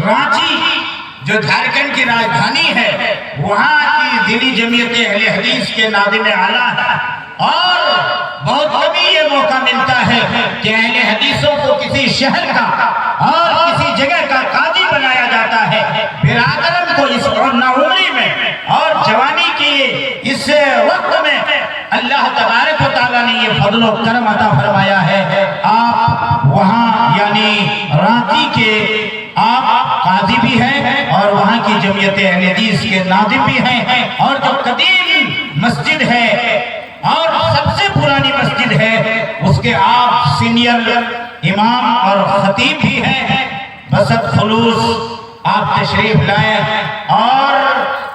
رانچی جو جھارکھنڈ کی راجدھانی ہے، وہاں کی دینی جمعیت اہل حدیث کے ناظم اعلیٰ ہے، اور بہت کبھی یہ موقع ملتا ہے کہ اہل حدیثوں کو کسی شہر کا اور کسی جگہ کا قاضی بنایا جاتا ہے۔ برادرم کو اس نوعمری میں اور جوانی کی اس وقت میں اللہ تبارک و تعالیٰ نے یہ فضل و کرم عطا فرمایا ہے۔ آپ وہاں یعنی رانچی کے آپ قاضی بھی ہیں اور وہاں کی جمعیت اہل حدیث کے ناظم بھی ہیں، اور جو قدیم مسجد ہے اور سب سے پرانی مسجد ہے اس کے آپ سینئر امام اور خطیب بھی ہیں۔ بسط خلوص آپ تشریف لائیں اور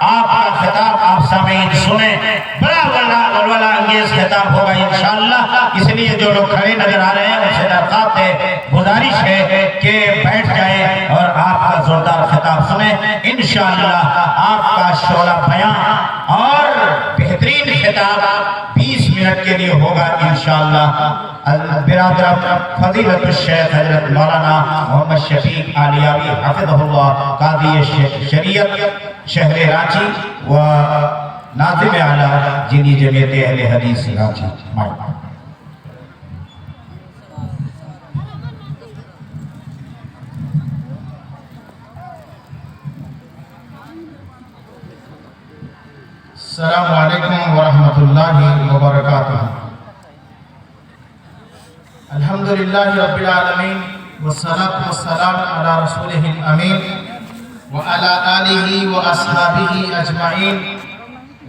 آپ کا خطاب آپ سامعین سنیں، بڑا ولولہ انگیز خطاب ہوگا انشاءاللہ۔ اس لیے جو لوگ کھڑے نظر آ رہے ہیں ان سے درخواست ہے، گزارش ہے کہ بیٹھ جائیں اور آپ کا زوردار خطاب سنیں۔ انشاءاللہ آپ کا شعلہ بیان اور بہترین خطاب 20 منٹ کے لیے ہوگا انشاءاللہ۔ برادر فضیلت الشیخ حضرت مولانا محمد شفیق عالیاوی حفظہ اللہ، قاضی شریعت شہر رانچی و ناظم اعلیٰ دینی جمعیت اہل حدیث رانچی۔ السلام علیکم ورحمۃ اللہ وبرکاتہ۔ الحمدللہ رب العالمین والصلاة والسلام علی رسولہ الامین وعلی آلہ واصحابہ اجمعین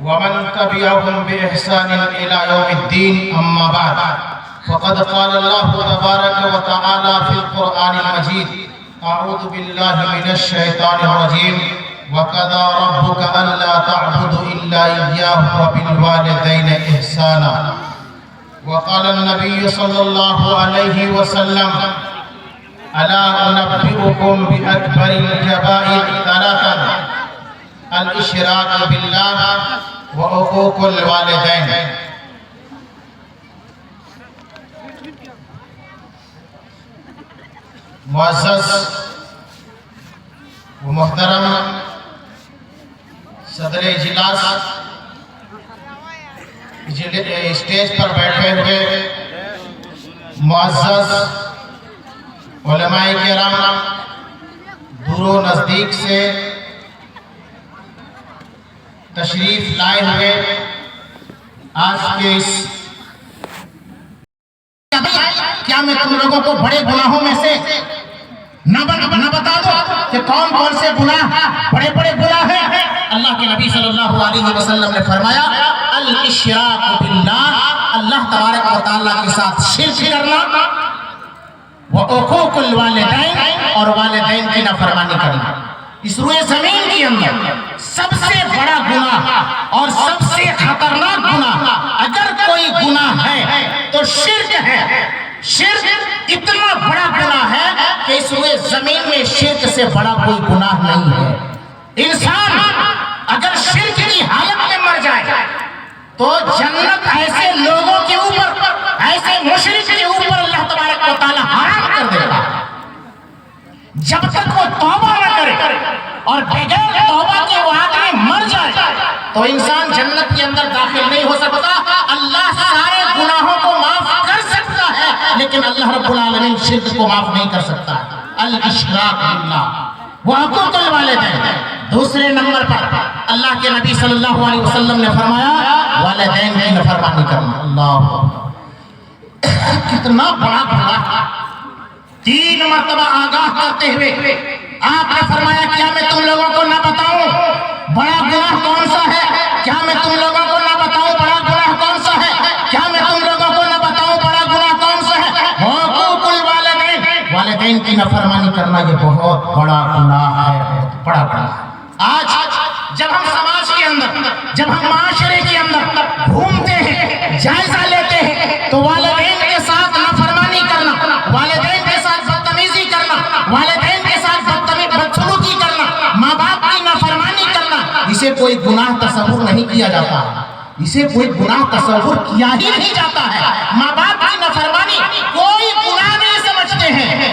ومن تبعهم بإحسان إلى يوم الدين، أما بعد، فقد قال الله تبارك وتعالى في القرآن المجيد: أعوذ بالله من الشيطان الرجيم، وَقَضَى رَبُّكَ أَلَّا تَعْبُدُوا إِلَّا إِيَّاهُ وَبِالْوَالِدَيْنِ إِحْسَانًا۔ وقال النبي صلى الله عليه وسلم: ألا أنبئكم بأكبر الكبائر ثلاثا: الإشراك بالله وعقوق الوالدين۔ معزز و محترم صدر اجلاس، اسٹیج پر بیٹھے ہوئے معزز علماء کرام، دور و نزدیک سے تشریف لائے ہوئے آج کے اس کیا میں تم لوگوں کو بڑے گناہوں میں سے نہ بتا دو کہ کون کون سے گناہ بڑے بڑے گناہ ہیں؟ اللہ کے نبی صلی اللہ علیہ وسلم نے فرمایا: الاشراک باللہ، اللہ تبارک و تعالیٰ کے ساتھ شرک کرنا، وعقوق الوالدین، اور والدین کی نافرمانی کرنا۔ اس روئے زمین کے اندر سب سے بڑا گناہ اور سب سے خطرناک گناہ اگر کوئی گناہ ہے تو شرک ہے۔ شرک اتنا بڑا گناہ ہے کہ اس روئے زمین میں شرک سے بڑا کوئی گناہ نہیں ہے۔ انسان اگر شرک کی حالت میں مر جائے تو جنت ایسے لوگوں کے اوپر، ایسے مشرک کے اوپر اللہ تبارک و تعالیٰ حرام کر دے گا۔ جب تک وہ توبہ نہ کرے اور بغیر توبہ کے وہ آدمی مر جائے تو انسان جنت کے اندر داخل نہیں ہو سکتا۔ اللہ سارے گناہوں کو معاف کر سکتا ہے لیکن اللہ رب العالمین شرک کو معاف نہیں کر سکتا۔ الاشراک باللہ وعقوق الوالدین۔ دوسرے نمبر پر اللہ کے نبی صلی اللہ علیہ وسلم نے فرمایا والدین کی نافرمانی کرنا۔ اللہ کتنا بڑا گناہ! 3 مرتبہ آگاہ کرتے ہوئے آپ نے فرمایا: کیا میں تم لوگوں کو نہ بتاؤں بڑا گناہ کون سا ہے؟ کیا میں تم لوگوں کو نہ بتاؤں بڑا گناہ کون سا ہے؟ کیا میں تم لوگوں کو نہ بتاؤں بڑا گناہ کون سا ہے؟ حقوق الوالدین، والدین کی نافرمانی کرنا یہ بہت بڑا گناہ ہے، بہت بڑا گناہ۔ آج جب ہم سماج کے اندر، جب ہم معاشرے کے اندر گھومتے ہیں، جائزہ لیتے ہیں، تو والدین کے ساتھ نافرمانی کرنا، والدین کے ساتھ بدتمیزی کرنا، والدین کے ساتھ بدسلوکی کرنا، ماں باپ کی نافرمانی کرنا، اسے کوئی گناہ تصور نہیں کیا جاتا ہے۔ اسے کوئی گناہ تصور کیا ہی نہیں جاتا ہے۔ ماں باپ کی نافرمانی کوئی گناہ نہیں سمجھتے ہیں۔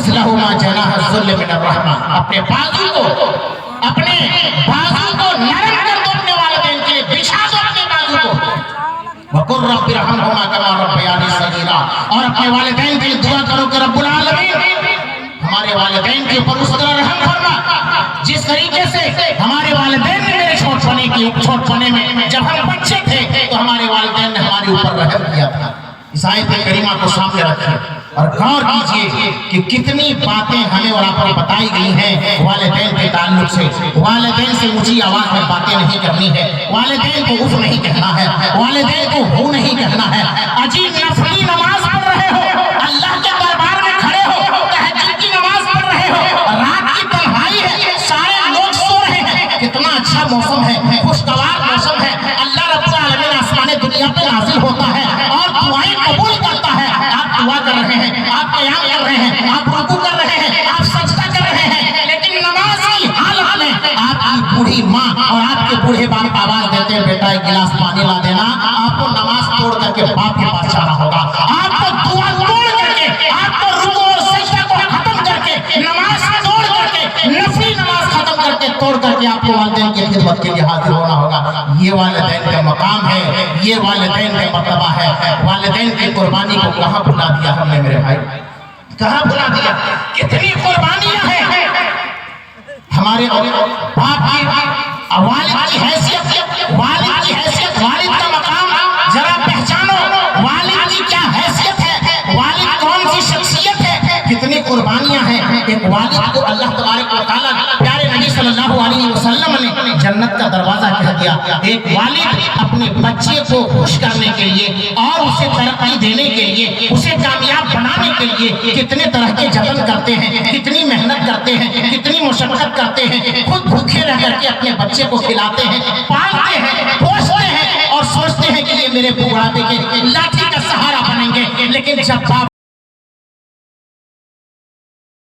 وخفض لهما جناح الذل من الرحمہ، اپنے بازو کو نرم کر دو اپنے والدین کے لیے، بچھا دو اپنے بازو کو. وَقُلْ رَبِّ ارْحَمْهُمَا كَمَا رَبَّيَانِي صَغِيرًا، اور اپنے والدین کے لیے دعا کرو کہ رب العالمین ہمارے والدین کے اوپر اس طرح رحم فرما جس طریقے سے ہمارے والدین نے میرے چھوٹ پنے میں جب ہم بچے تھے تو ہمارے والدین نے ہمارے اوپر رحم کیا تھا. اس آیت کریمہ کو سامنے رکھیں اور غور کیجئے کہ کتنی باتیں ہمیں اور آپ کو بتائی گئی ہیں والدین کے تعلق سے. والدین سے اونچی آواز میں باتیں نہیں کرنی ہے، والدین کو اف نہیں کہنا ہے، والدین کو ہو نہیں کہنا ہے. عجیب نفلی نماز پڑھ رہے ہو، اللہ کے دربار میں کھڑے ہو، تہجد کی نماز پڑھ رہے ہو، رات کی تنہائی ہے، سارے لوگ سو رہے ہیں، کتنا اچھا موسم ہے، خوشگوار موسم ہے، اللہ رب العالمین آسمان دنیا پہ نازل ہوتا ہے اور دعائیں قبول کرتا ہے. آپ دعا کر رہے ہیں، آپ قیام کر رہے ہیں، آپ رکوع کر رہے ہیں، آپ سجدہ کر رہے ہیں، لیکن نماز کی حالت میں آپ کی بوڑھی ماں اور آپ کے بوڑھے باپ آواز دیتے ہیں بیٹا ایک گلاس پانی لا دینا. آپ کو نماز توڑ کر کے باپ کے پاس جانا ہوگا. آپ کو دعا توڑ کر کے، آپ کو رکوع اور سجدہ کو ختم کر کے، نماز توڑ کر کے، نفلی نماز ختم کر کے توڑ کر کے آپ کو والدین کی خدمت کے لیے حاضر ہونا ہوگا. یہ والدین کا مقام ہے، یہ والدین کا مرتبہ ہے. والدین کی قربانی کو کہاں بھلا دیا ہم نے میرے بھائی، کہاں بھلا دیا؟ کتنی قربانیاں ہیں ہمارے باپ کی، والد کی حیثیت، والد کا مقام ذرا پہچانو. والد کی کیا حیثیت ہے، والد کون سی شخصیت ہے، کتنی قربانیاں ہیں. ایک والد کو اللہ تبارک و تعالیٰ پیارے نبی صلی اللہ علیہ وسلم نے جنت کا دروازہ کہہ دیا. ایک والد اپنے بچے کو خوش کرنے کے لیے اور اسے ترقی دینے کے لیے، اسے کامیاب بنانے کے لیے کتنے طرح کے جتن کرتے ہیں، کتنی محنت کرتے ہیں، کتنی مشقت کرتے ہیں. خود بھوکے رہ کر کے اپنے بچے کو کھلاتے ہیں، پالتے ہیں، پوستے ہیں اور سوچتے ہیں کہ یہ میرے بڑھاپے کے لاٹھی کا سہارا بنیں گے. لیکن جب باپ